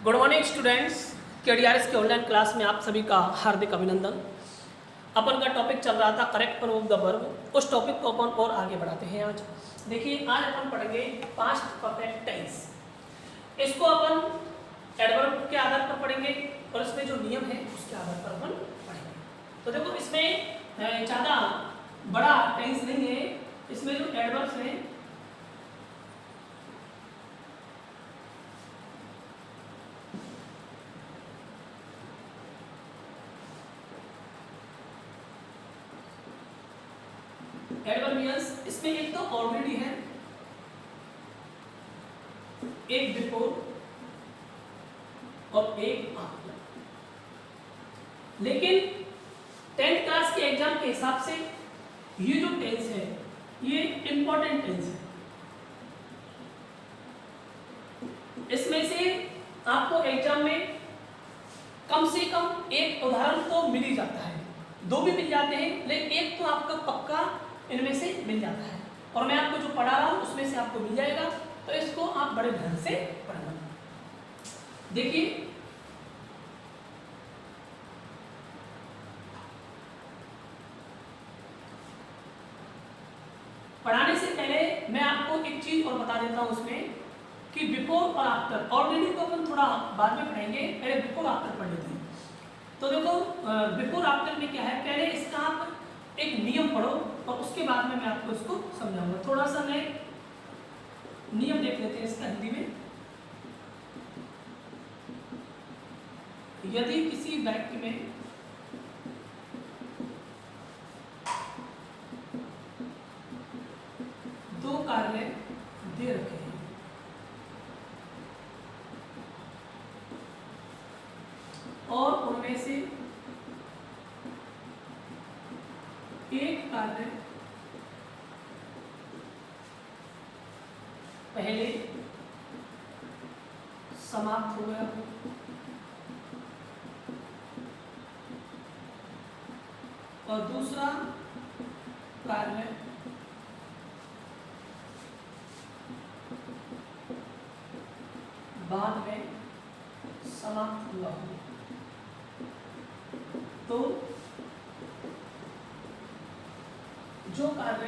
Good morning students, केडीआरएस के online class में आप सभी का हार्दिक अभिनंदन। अपन का टॉपिक चल रहा था correct form of the verb. उस टॉपिक को अपन और आगे बढ़ाते हैं। आज देखिए, आज अपन पढ़ेंगे पास्ट परफेक्ट टेंस। इसको अपन एडवर्ब के आधार पर पढ़ेंगे और इसमें जो नियम है उसके आधार पर अपन पढ़ेंगे। तो देखो, इसमें ज़्यादा बड़ा टेंस नहीं है। इसमें जो एडवर्ब्स हैं एडवर्बियल्स, इसमें एक तो ऑलरेडी है, एक बिफोर और एक आफ्टर। लेकिन 10th क्लास के एग्जाम के हिसाब से ये जो टेंस है ये इंपॉर्टेंट टेंस है। इसमें से आपको एग्जाम में कम से कम एक उदाहरण तो मिल ही जाता है, दो भी मिल जाते हैं, लेकिन एक तो आपका पक्का इनमें से मिल जाता है। और मैं आपको जो पढ़ा रहा हूं उसमें से आपको मिल जाएगा, तो इसको आप बड़े ध्यान से पढ़ना। देखिए, पढ़ाने से पहले मैं आपको एक चीज और बता देता हूं उसमें कि बिफोर और आफ्टर। ऑलरेडी को अपन थोड़ा बाद में पढ़ेंगे, पहले बिफोर आफ्टर पढ़ लेते हैं। तो देखो, बिफोर आफ्टर में क्या है, पहले इसका आप एक नियम पढ़ो और उसके बाद में मैं आपको इसको समझाऊंगा। थोड़ा सा मैं नियम देख लेते हैं इसका हिंदी में। यदि किसी वाक्य में दो कार्य दे रखे हैं और उनमें से एक कार्य पहले समाप्त हो गया और दूसरा कार्य बाद में समाप्त हुआ हो, तो जो कार्य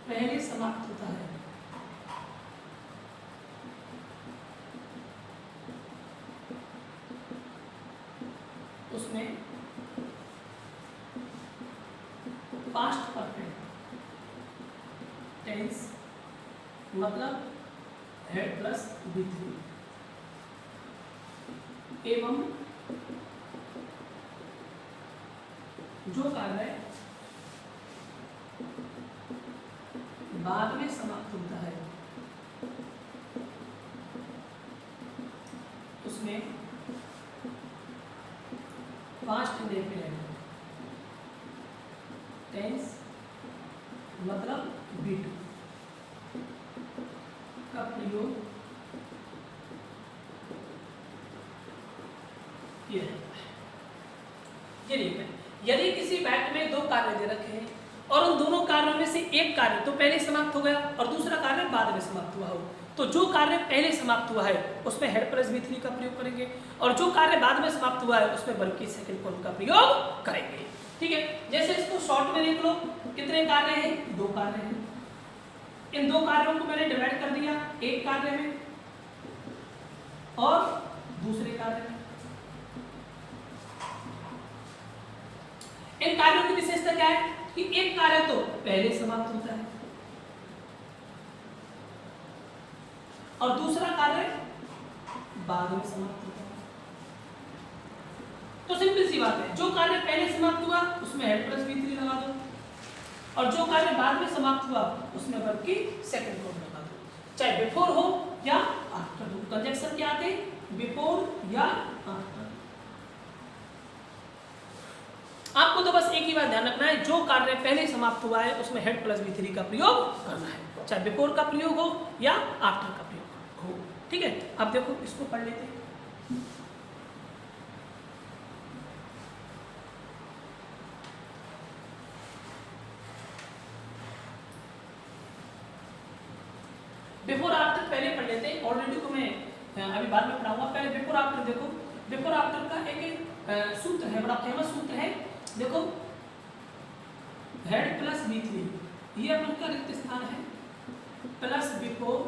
पहले समाप्त होता है उसमें पास्ट परफेक्ट टेंस मतलब हेड प्लस V3 एवं जो कार्य बाद में समाप्त होता है उसमें पास्ट इंडेफिनिट टेंस मतलब V2 का प्रयोग किया जाता है। ये देखिए, यदि किसी वाक्य में दो कार्य दे रखे हैं और उन दोनों कार्यों में से एक कार्य तो पहले समाप्त हो गया और दूसरा कार्य बाद में समाप्त हुआ हो, तो जो कार्य पहले समाप्त हुआ है उसमें हेड प्लस V3 का प्रयोग करेंगे और जो कार्य बाद में समाप्त हुआ है उसमें बल्कि सेकंड फॉर्म का प्रयोग करेंगे। ठीक है, जैसे इसको शॉर्ट में देख लो, कितने कार्य हैं? दो कार्य हैं। इन दो कार्यों को मैंने डिवाइड कर दिया, एक कार्य में और दूसरे कार्य में। इन कार्यों की विशेषता क्या है कि एक कार्य तो पहले समाप्त होता है और दूसरा कार्य बाद में समाप्त होता है। तो सिंपल सी बात है, जो कार्य पहले समाप्त हुआ उसमें हेड प्लस V3 लगा दो और जो कार्य बाद में समाप्त हुआ उसमें वर्ब की सेकंड फॉर्म लगा दो, चाहे बिफोर हो या आफ्टर हो। कंजक्शन क्या आते हैं? बिफोर या आफ्टर। आपको तो बस एक ही बात ध्यान रखना है, जो कार्य पहले समाप्त हुआ है उसमें हेड प्लस V3 का प्रयोग करना है, चाहे बिफोर का प्रयोग हो या आफ्टर का प्रयोग हो। ठीक है, अब देखो इसको पढ़ लेते हैं। बिफोर आफ्टर पहले पढ़ लेते हैं, ऑलरेडी को मैं अभी बाद में पढ़ाऊंगा। पहले बिफोर आफ्टर देखो, बिफोर आफ्टर का एक सूत्र है, बड़ा फेमस सूत्र है, देखो हेड प्लस B3, ये अपन का रिक्त स्थान है, प्लस बिफोर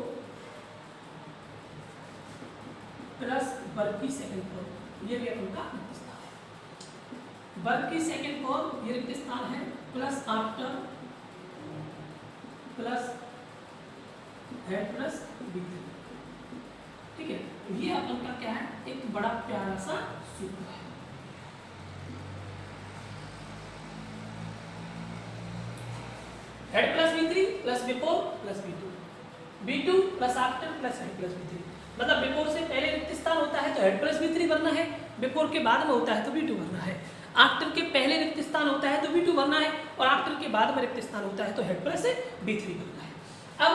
प्लस वर्ग की सेकंड फॉर्म, ये भी अपन का रिक्त स्थान है। वर्ग की सेकंड फॉर्म ये रिक्त स्थान है, plus after plus head plus B3, ठीक है। ये अपन का क्या है, एक बड़ा प्यारा सा सूत्र है। Head plus B3 plus before plus B2 plus after plus head plus B3, मतलब बिफोर से पहले रिक्त स्थान होता है तो हेड प्लस B3 भरना है, बिफोर के बाद में होता है तो B2 भरना है, आफ्टर के पहले रिक्त स्थान होता है तो B2 भरना है, और आफ्टर के बाद में रिक्त स्थान होता है तो हेड प्लस B3 भरना है। अब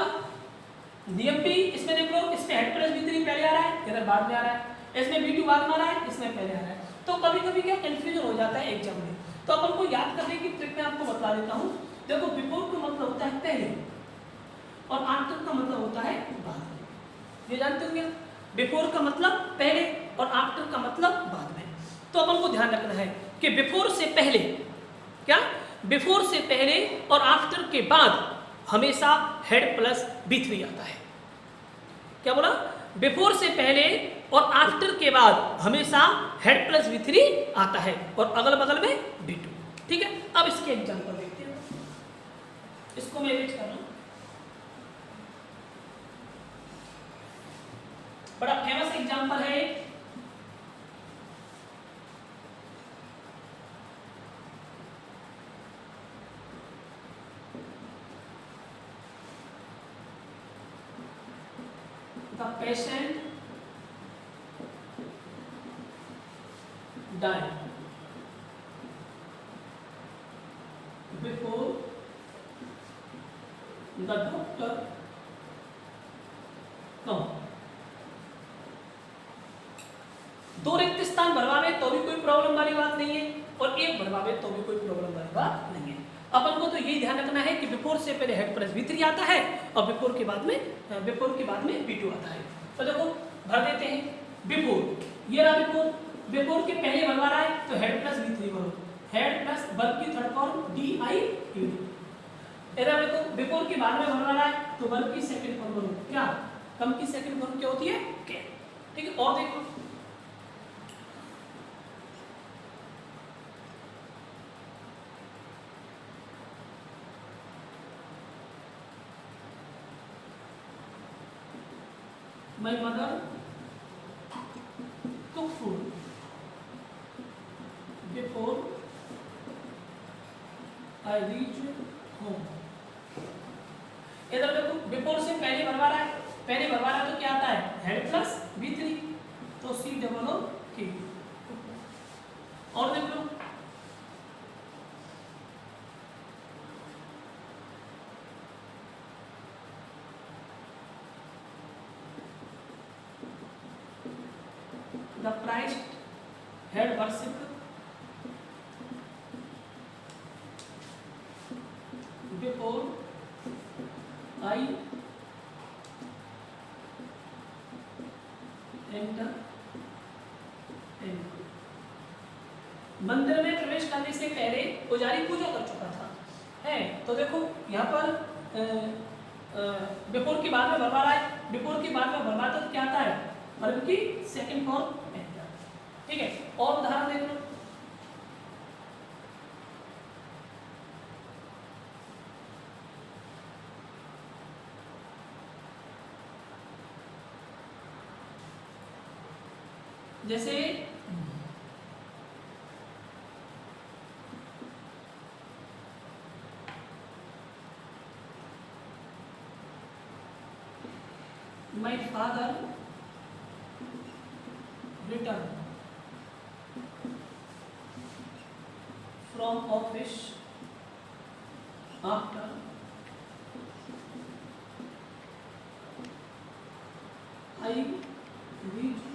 नियम भी इसमें देख लो, इसमें हेड प्लस B3 पहले आ रहा है, इधर बाद में आ रहा है, इसमें B2 बाद में आ रहा है, इसमें पहले आ रहा है, तो कभी कभी क्या कंफ्यूजन हो जाता है एग्जाम में। तो अपन को याद करने की ट्रिक मैं आपको बता देता हूँ। देखो बिफोर का मतलब होता है पहले और आफ्टर का मतलब होता है बाद में, ये जानते होंगे। बिफोर का मतलब पहले और आफ्टर का मतलब बाद में। तो अपन को ध्यान रखना है कि बिफोर से पहले क्या, बिफोर से पहले और आफ्टर के बाद हमेशा हेड प्लस B3 आता है। क्या बोला, बिफोर से पहले और आफ्टर के बाद हमेशा हेड प्लस B3 आता है और अगल बगल में B2, ठीक है। अब इसके एग्जांपल देखते हैं, इसको मैं एडिट कर रहा हूं। बड़ा फेमस एग्जांपल है, the patient died before the doctor come। दो रिक्त स्थान भरवावे तो भी कोई प्रॉब्लम वाली बात नहीं है, और एक भरवावे तो भी कोई प्रॉब्लम वाली बात नहीं है। अपन को तो यही ध्यान रखना है कि बिफोर से पहले हेड प्लस B3 आता है और बिफोर के बाद में B2 आता है। तो देखो भर देते हैं, बिफोर, ये रहा बिफोर, बिफोर के पहले भरवा रहा है तो हेड प्लस B3 भरो, हेड प्लस वर्ग की थर्ड फॉर्म DIUD। इधर देखो बिफोर के बाद में भरवा रहा है तो वर्ग की सेकंड फॉर्म भरो, क्या कम की सेकंड फॉर्म क्या होती है, के, ठीक है। और देखो My mother cook food before I reach home। इधर देखो बिफोर से पहले भरवा रहा है, पहले भरवा रहा है तो क्या आता है, हेड प्लस B3, तो COOK। और देख लो the Christ had worshipped before I enter temple। मंदिर में प्रवेश करने से पहले पुजारी पूजा कर चुका था, है। तो देखो यहाँ पर बिफोर के बाद में भरवा रहा है, बिफोर के बाद में भरवाता तो क्या आता है, वर्ब की सेकंड फॉर्म, ठीक है। और उदाहरण देख लो, जैसे my father returned from office after I reached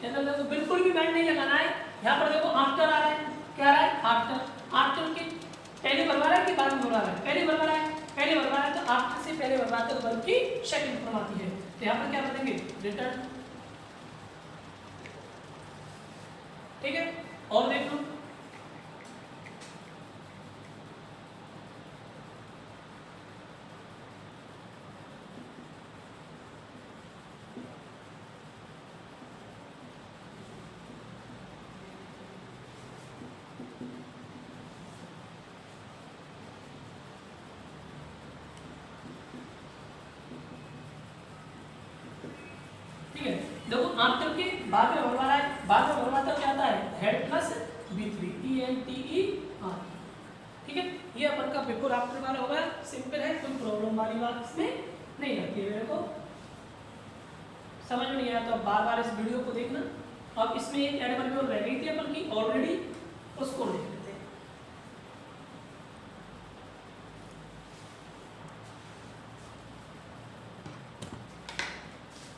हूँ। बिल्कुल भी बैंड नहीं लगाना है। यहाँ पर देखो आफ्टर आ रहा है, क्या आ रहा है आफ्टर, आफ्टर के पहले भरवा रहा है कि बाद में भरवा रहा है, पहले भरवा रहा है, पहले आफ्टर से पहले भरवाते तो वर्ब की सेकंड फॉर्म आती है। तो यहाँ पर क्या करेंगे, रिटर्न। ठीक है, और देख लो, देखो आफ्टर के बाद में भरवाना है, बाद में भरवाता क्या आता है, हेड प्लस B3 ENTER। ठीक है, ये अपन का बिफोर आफ्टर वाला होगा, सिंपल है, कोई प्रॉब्लम वाली बात इसमें नहीं लगती है। मेरे को समझ में नहीं आया तो बार बार इस वीडियो को देखना। अब इसमें एक एडवर्ब रह गई थी अपन की ऑलरेडी, उसको देख लेते हैं।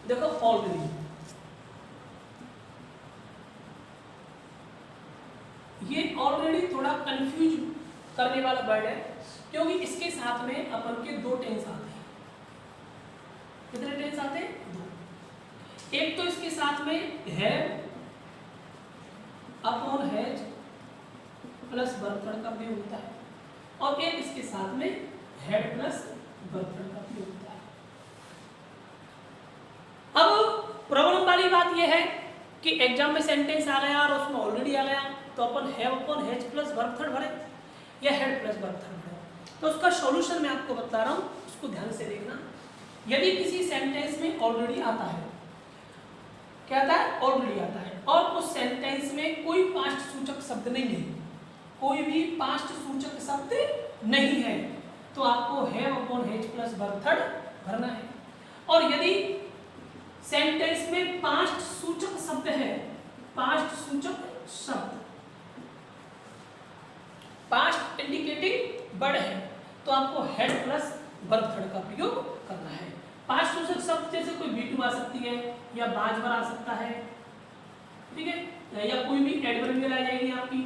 देखो ऑलरेडी, ये ऑलरेडी थोड़ा कंफ्यूज करने वाला वर्ड है, क्योंकि इसके साथ में अपन के दो टेंस आते हैं। कितने टेंस आते हैं, दो। एक तो इसके साथ में है अपॉन हैज प्लस वर्ब का प्रयोग होता है, और एक इसके साथ में हेड प्लस वर्ब का प्रयोग होता है। अब प्रॉब्लम वाली बात यह है कि एग्जाम में सेंटेंस आ गया और उसमें ऑलरेडी आ गया, तो अपन have upon has plus verb third भरे या हेड प्लस वर्ब थर्ड भरे। तो उसका सॉल्यूशन मैं आपको बता रहा हूं, उसको ध्यान से देखना। यदि किसी सेंटेंस में ऑलरेडी आता है, क्या आता है, ऑलरेडी आता है, और उस सेंटेंस में कोई पास्ट सूचक शब्द नहीं है, कोई भी पास्ट सूचक शब्द नहीं है, तो आपको have upon has plus verb third भरना है। और यदि सेंटेंस में पास्ट सूचक शब्द है, पास्ट सूचक शब्द, पास्ट इंडिकेटिंग वर्ड है, तो आपको हेड प्लस वर्ब थर्ड का प्रयोग करना है। पास्ट सूचक शब्द जैसे कोई बी टू आ सकती है, या बाजवर आ सकता है, ठीक है, या कोई भी एडवर्ब आ जाएगी आपकी,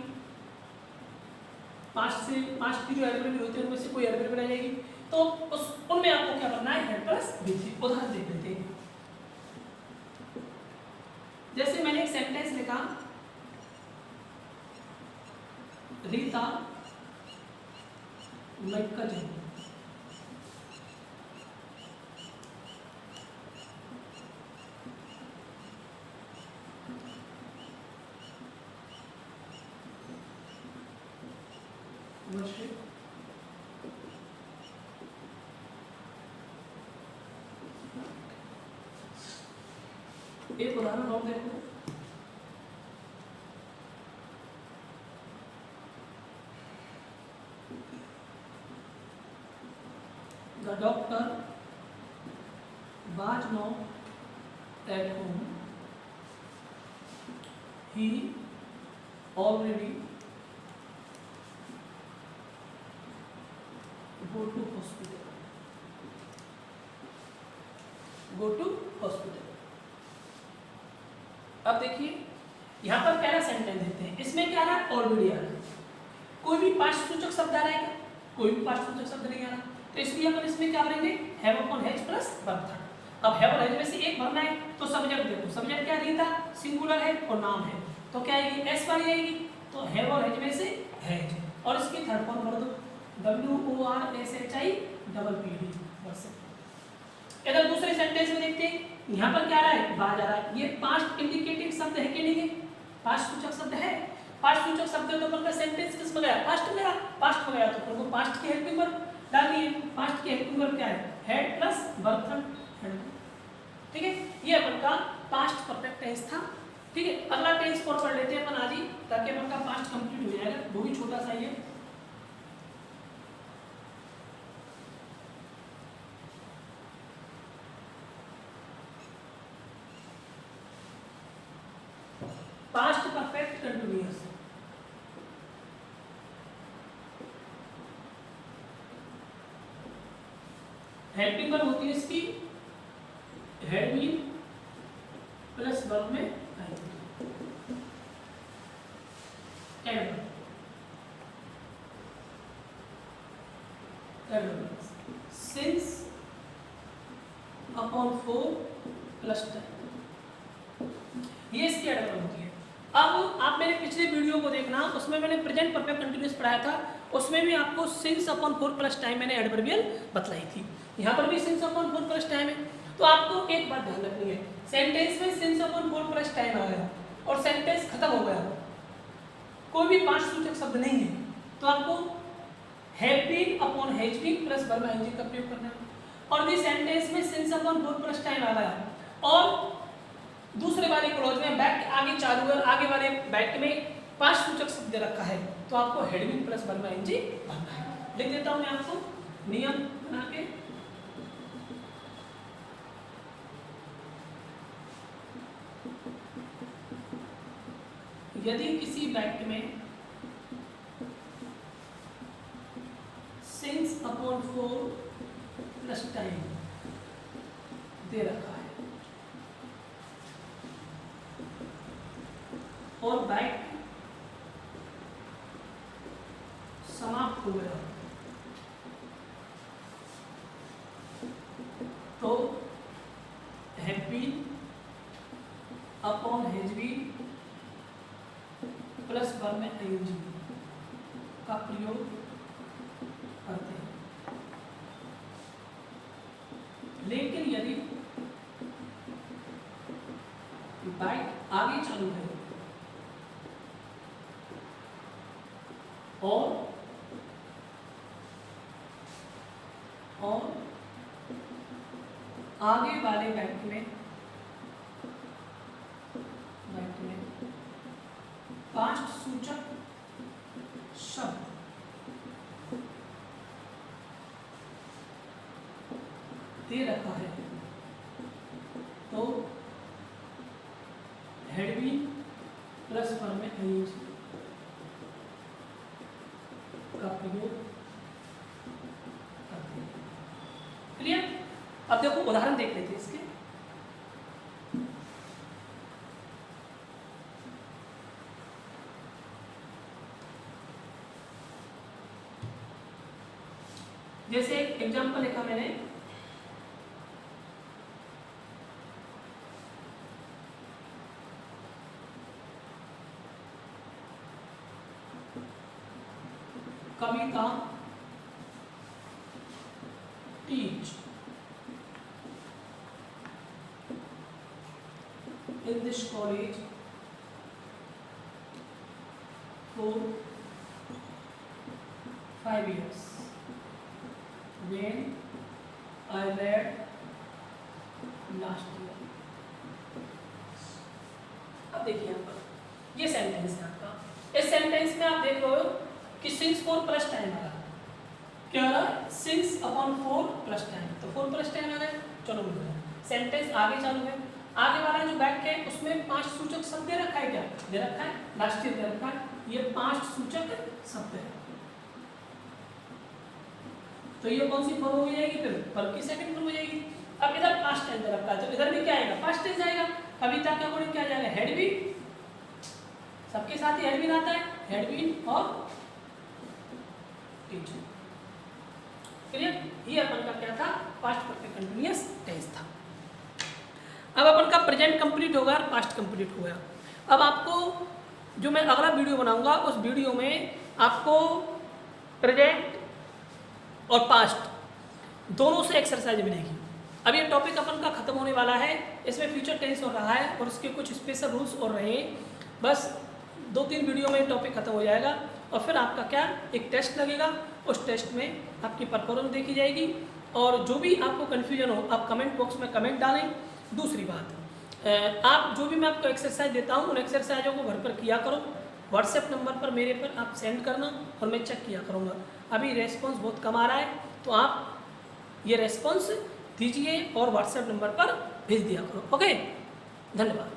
पास्ट से, पास्ट की जो एडवर्ब होते हैं उनमें से कोई एडवर्ब आ जाएगी, तो उस उनमें आपको क्या करना है, हेड प्लस B3। उदाहरण देख लेते हैं। जैसे मैंने एक सेंटेंस लिखा, रीता my cousin, worship एक उदाहरण और देखो, the doctor was not at home, he already go to hospital, go to hospital। अब देखिए यहाँ पर पहला सेंटेंस देते हैं, इसमें क्या आ रहा है, ऑलरेडी आ रहा है, कोई भी पास्ट सूचक शब्द आ रहा है क्या, कोई भी पास्ट सूचक शब्द नहीं आ रहा, तो इसलिए अपन इसमें क्या करेंगे, have upon has plus verb third. अब हैव और हैज में से एक भरना है, तो सब्जेक्ट देखो, सब्जेक्ट क्या रीता, सिंगुलर है और नाम है, तो क्या आएगी, एस वाली आएगी, तो हैव और हैज में से हैज, और इसकी थर्ड फॉर्म भर दो, WORSHI वर्षिप। इधर दूसरे सेंटेंस में देखते हैं, यहाँ पर क्या आ रहा है, बाज आ रहा है, ये पास्ट इंडिकेटिव शब्द है कि नहीं है, पास्ट सूचक शब्द है। पास्ट सूचक शब्द है तो अपन का सेंटेंस किस में गया, पास्ट में गया, पास्ट में गया तो अपन को पास्ट की हेल्पिंग वर्ब डालनी है। पास्ट की हेल्पिंग वर्ब क्या है, हेड प्लस वर्ब थर्ड। ठीक है, ये अपन का पास्ट परफेक्ट टेंस था। ठीक है, अगला टेंस और पढ़ लेते हैं अपन आज ही, ताकि अपन का पास्ट कंप्लीट हो जाएगा, वो भी छोटा सा ही है। Past perfect continuous, helping verb होती है इसकी हेड बीन प्लस वर्ब में adverb. Since upon 4 plus time, ये इसकी एडवर्ब होती है। अब आप मेरे पिछले वीडियो को देखना, उसमें मैंने प्रेजेंट परफेक्ट कंटिन्यूअस पढ़ाया था, उसमें भी आपको सिंस अपॉन 4 प्लस टाइम मैंने एडवर्बियल बतलाई थी। यहाँ पर भी सिंस अपॉन 4 प्लस टाइम है। तो आपको एक बात ध्यान रखनी है, सेंटेंस में सिंस अपॉन 4 प्लस टाइम आ गया और सेंटेंस खत्म हो गया, कोई भी 5 सूचक शब्द नहीं है, तो आपको have been upon has been plus verb ING का प्रयोग करना है। और भी सेंटेंस में सिंस अपॉन 4 प्लस टाइम आ गया और दूसरे वाले क्लॉज में बैक आगे चालू है, आगे वाले बैक में 5 सूचक शब्द रखा है, तो आपको had been plus verb ING भरना है। लिख देता हूं मैं आपको नियम बना के। यदि किसी वाक्य में सिंस अपॉन 4 प्लस टाइम दे रखा है और वाक्य समाप्त हो गया, तो have been upon has been plus verb में आईएनजी का प्रयोग करते हैं। लेकिन यदि बाइक आगे चालू है और आगे वाले बाइक में 5 सूचक शब्द दे रखा है, तो हैड बीन प्लस वर्ब में आईएनजी का प्रयोग करते हैं। क्लियर? अब देखो उदाहरण देख लेते हैं इसके। जैसे एक एग्जांपल लिखा मैंने, कविता teach in this college for 5 years. When I read last year. अब देखिए यहाँ पर ये सेंटेंस है आपका। इस सेंटेंस में आप देख रहे हो कि सिंस 4 प्लस टाइम आ रहा, क्या आ रहा? सिंस अपॉन 4 प्लस टाइम, तो 4 प्लस टाइम आ गए। चलो बोल रहे हैं सेंटेंस आगे चालू है, आगे वाला जो बैक है उसमें 5 सूचक शब्द दे रखा है, क्या दे रखा है? लास्ट ईयर दे रखा है, ये 5 सूचक शब्द है। तो ये कौन सी फॉर्म हो जाएगी? फिर वर्ब की सेकंड फॉर्म हो जाएगी। अब इधर पास्ट टेंस दे रखा है, तो इधर भी क्या आएगा? पास्ट टेंस आएगा। कविता के अकॉर्डिंग क्या जाएगा? हैड बीन, सबके साथ ही हैड बीन आता है, हैड बीन और टीच। क्लियर? ये अपन का क्या था? पास्ट परफेक्ट कंटीन्यूअस टेंस था। अब अपन का प्रेजेंट कंप्लीट हो गया और पास्ट कंप्लीट हो गया। अब आपको जो मैं अगला वीडियो बनाऊंगा उस वीडियो में आपको प्रेजेंट और पास्ट दोनों से एक्सरसाइज मिलेगी। अब ये टॉपिक अपन का खत्म होने वाला है, इसमें फ्यूचर टेंस हो रहा है और उसके कुछ स्पेशल रूल्स और रहे हैं। बस 2-3 वीडियो में टॉपिक खत्म हो जाएगा और फिर आपका क्या, एक टेस्ट लगेगा। उस टेस्ट में आपकी परफॉर्मेंस देखी जाएगी और जो भी आपको कन्फ्यूजन हो आप कमेंट बॉक्स में कमेंट डालें। दूसरी बात, आप जो भी मैं आपको एक्सरसाइज देता हूँ उन एक्सरसाइजों को घर पर किया करो, व्हाट्सएप नंबर पर मेरे पर आप सेंड करना और मैं चेक किया करूँगा। अभी रेस्पॉन्स बहुत कम आ रहा है, तो आप ये रेस्पॉन्स दीजिए और व्हाट्सएप नंबर पर भेज दिया करो। ओके, धन्यवाद।